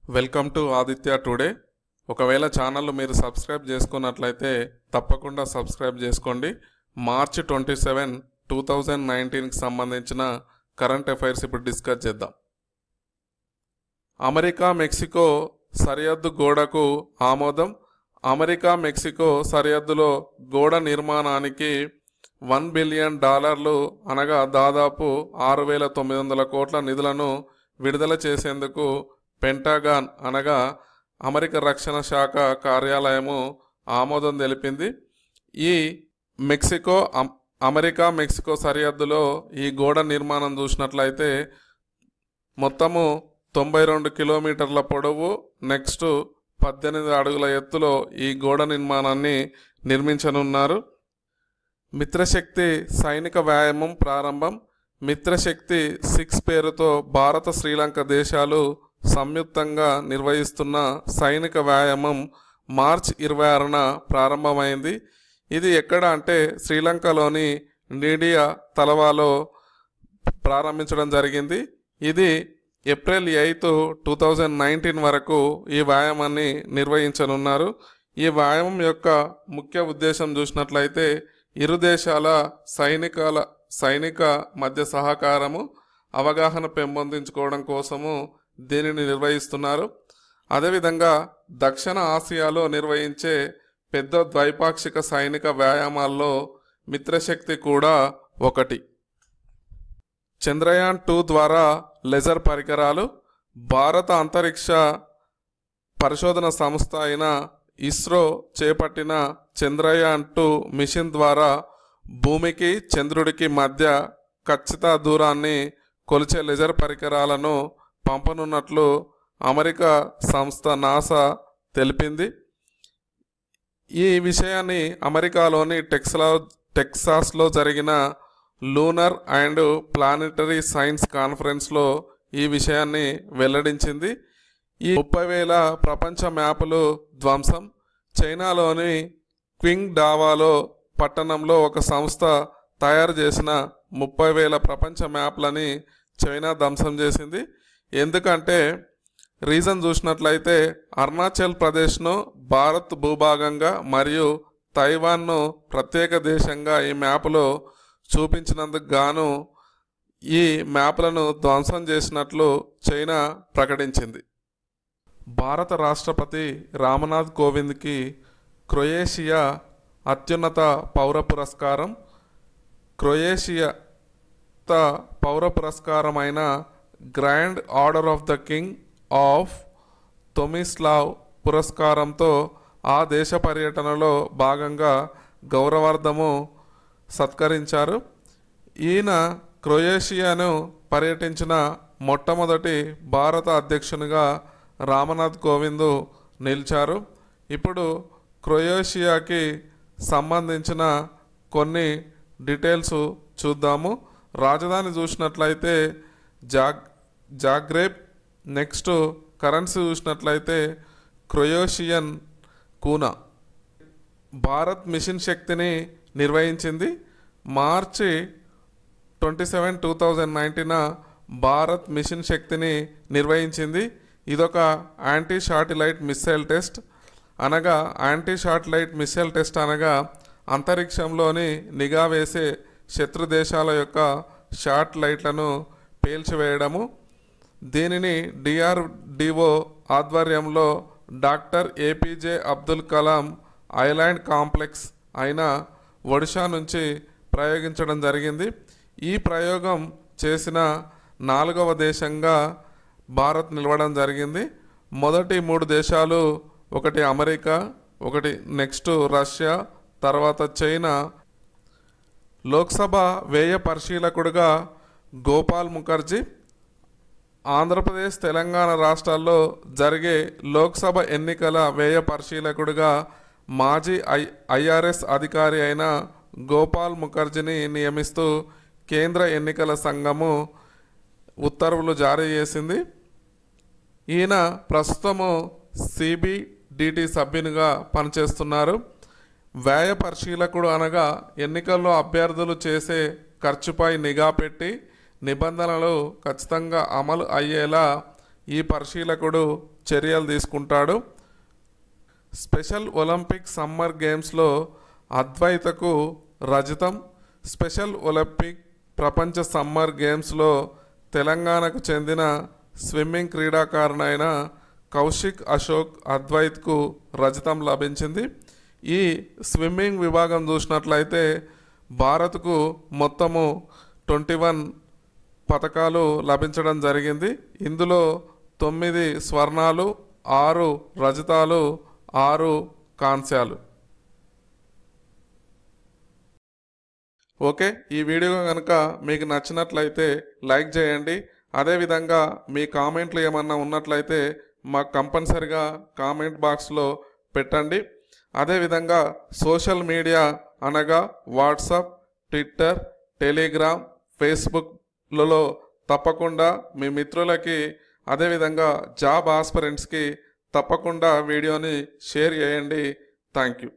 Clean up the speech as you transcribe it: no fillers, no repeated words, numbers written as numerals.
Welcome to Aditya today. ఒకవేళ channel మీరు subscribe చేసుకున్నట్లయితే తప్పకుండా సబ్స్క్రైబ్ చేసుకోండి. మార్చ్ 27, 2019కి సంబంధించిన కరెంట్ అఫైర్స్ ఇప్పుడు డిస్కస్ చేద్దాం. అమెరికా మెక్సికో సరిహద్దు గోడకు ఆమోదం. అమెరికా మెక్సికో సరిహద్దులో గోడ నిర్మాణానికి $1 బిలియన్ అనగా దాదాపు 6,900 కోట్ల నిధులను విడుదల చేసేందుకు పెంటాగాన్ అనగా అమెరికా రక్షణ శాఖ కార్యాలయము ఆమోదం తెలిపింది. ఈ అమెరికా మెక్సికో సరిహద్దులో ఈ గోడ నిర్మాణం చూసినట్లయితే మొత్తము 92 కిలోమీటర్ల పొడవు, నెక్స్ట్ 18 అడుగుల ఎత్తులో ఈ గోడ నిర్మాణాన్ని నిర్మించనున్నారు. మిత్రశక్తి సైనిక వ్యాయామం ప్రారంభం. మిత్రశక్తి 6 పేరుతో భారత శ్రీలంక దేశాలు సంయుక్తంగా నిర్వహిస్తున్న సైనిక వ్యాయామం మార్చ్ 26న ప్రారంభమైంది. ఇది ఎక్కడ అంటే శ్రీలంకలోని నీడియా తలవాలో ప్రారంభించడం జరిగింది. ఇది ఏప్రిల్ 8, 2019 వరకు ఈ వ్యాయామాన్ని నిర్వహించనున్నారు. ఈ వ్యాయామం యొక్క ముఖ్య ఉద్దేశం చూసినట్లయితే ఇరు దేశాల సైనిక మధ్య సహకారము, అవగాహన పెంపొందించుకోవడం కోసము దీనిని నిర్వహిస్తున్నారు. అదేవిధంగా దక్షిణ ఆసియాలో నిర్వహించే పెద్ద ద్వైపాక్షిక సైనిక వ్యాయామాల్లో మిత్రశక్తి కూడా ఒకటి. చంద్రయాన్ 2 ద్వారా లేజర్ పరికరాలు. భారత అంతరిక్ష పరిశోధన సంస్థ అయిన ఇస్రో చేపట్టిన చంద్రయాన్ 2 మిషన్ ద్వారా భూమికి చంద్రుడికి మధ్య ఖచ్చిత దూరాన్ని కొలిచే లేజర్ పరికరాలను పంపనున్నట్లు అమెరికా సంస్థ నాసా తెలిపింది. ఈ విషయాన్ని అమెరికాలోని టెక్సాస్లో జరిగిన లూనర్ అండ్ ప్లానెటరీ సైన్స్ కాన్ఫరెన్స్లో ఈ విషయాన్ని వెల్లడించింది. ఈ 30,000 ప్రపంచ మ్యాపులు ధ్వంసం. చైనాలోని క్వింగ్ డావాలో పట్టణంలో ఒక సంస్థ తయారు చేసిన 30,000 ప్రపంచ మ్యాప్లని చైనా ధ్వంసం చేసింది. ఎందుకంటే రీజన్ చూసినట్లయితే అరుణాచల్ ప్రదేశ్ను భారత్ భూభాగంగా మరియు తైవాన్ను ప్రత్యేక దేశంగా ఈ మ్యాప్లో చూపించినందుకు గాను ఈ మ్యాప్లను ధ్వంసం చేసినట్లు చైనా ప్రకటించింది. భారత రాష్ట్రపతి రామ్నాథ్ కోవింద్కి క్రొయేషియా అత్యున్నత పౌర పురస్కారం. క్రొయేషియా పౌర పురస్కారమైన grand order of the king of Tomislav పురస్కారంతో ఆ దేశ పర్యటనలో భాగంగా గౌరవార్థము సత్కరించారు. ఈయన క్రొయేషియాను పర్యటించిన మొట్టమొదటి భారత అధ్యక్షునిగా రామ్నాథ్ కోవింద్ నిలిచారు. ఇప్పుడు క్రొయేషియాకి సంబంధించిన కొన్ని డీటెయిల్స్ చూద్దాము. రాజధాని చూసినట్లయితే జాగ్రేబ్. నెక్స్ట్ కరెన్సీ చూసినట్లయితే క్రొయేషియన్ కూనా. భారత్ మిషన్ శక్తిని నిర్వహించింది. మార్చి 27, 2019 భారత్ మిషన్ శక్తిని నిర్వహించింది. ఇదొక యాంటీ శాటిలైట్ మిస్సైల్ టెస్ట్. అనగా అంతరిక్షంలోని నిఘా వేసే శత్రు దేశాల యొక్క శాటిలైట్లను పేల్చివేయడము. దీనిని DRDO ఆధ్వర్యంలో doctor APJ Abdul Kalam island complex అయిన ఒడిషా నుంచి ప్రయోగించడం జరిగింది. ఈ ప్రయోగం చేసిన 4వ దేశంగా భారత్ నిలవడం జరిగింది. మొదటి 3 దేశాలు, ఒకటి అమెరికా, ఒకటి నెక్స్ట్ రష్యా, తర్వాత చైనా. లోక్సభ వ్యయ పరిశీలకుడుగా గోపాల్ ముఖర్జీ. ఆంధ్రప్రదేశ్, తెలంగాణ రాష్ట్రాల్లో జరిగే లోక్సభ ఎన్నికల వ్యయ పరిశీలకుడిగా మాజీ IRS అధికారి అయిన గోపాల్ ముఖర్జీని నియమిస్తూ కేంద్ర ఎన్నికల సంఘము ఉత్తర్వులు జారీ చేసింది. ఈయన ప్రస్తుతము CBDT సభ్యునిగా పనిచేస్తున్నారు. వ్యయ పరిశీలకుడు అనగా ఎన్నికల్లో అభ్యర్థులు చేసే ఖర్చుపై నిఘా పెట్టి నిబంధనలు ఖచ్చితంగా అమలు అయ్యేలా ఈ పరిశీలకుడు చర్యలు తీసుకుంటాడు. స్పెషల్ ఒలింపిక్ సమ్మర్ గేమ్స్లో అద్వైతకు రజతం. స్పెషల్ ఒలింపిక్ ప్రపంచ సమ్మర్ గేమ్స్లో తెలంగాణకు చెందిన స్విమ్మింగ్ క్రీడాకారునైన కౌశిక్ అశోక్ అద్వైత్కు రజతం లభించింది. ఈ స్విమ్మింగ్ విభాగం చూసినట్లయితే భారత్కు మొత్తము 21 పథకాలు లభించడం జరిగింది. ఇందులో 9 స్వర్ణాలు, 6 రజతాలు, 6 కాంస్యాలు. ఓకే, ఈ వీడియో కనుక మీకు నచ్చినట్లయితే లైక్ చేయండి. అదేవిధంగా మీ కామెంట్లు ఏమన్నా ఉన్నట్లయితే మాకు కంపల్సరిగా కామెంట్ బాక్స్లో పెట్టండి. అదేవిధంగా సోషల్ మీడియా అనగా వాట్సాప్, ట్విట్టర్, టెలిగ్రామ్, ఫేస్బుక్లలో తప్పకుండా మీ మిత్రులకి, అదేవిధంగా జాబ్ ఆస్పిరెంట్స్కి తప్పకుండా వీడియోని షేర్ చేయండి. Thank you.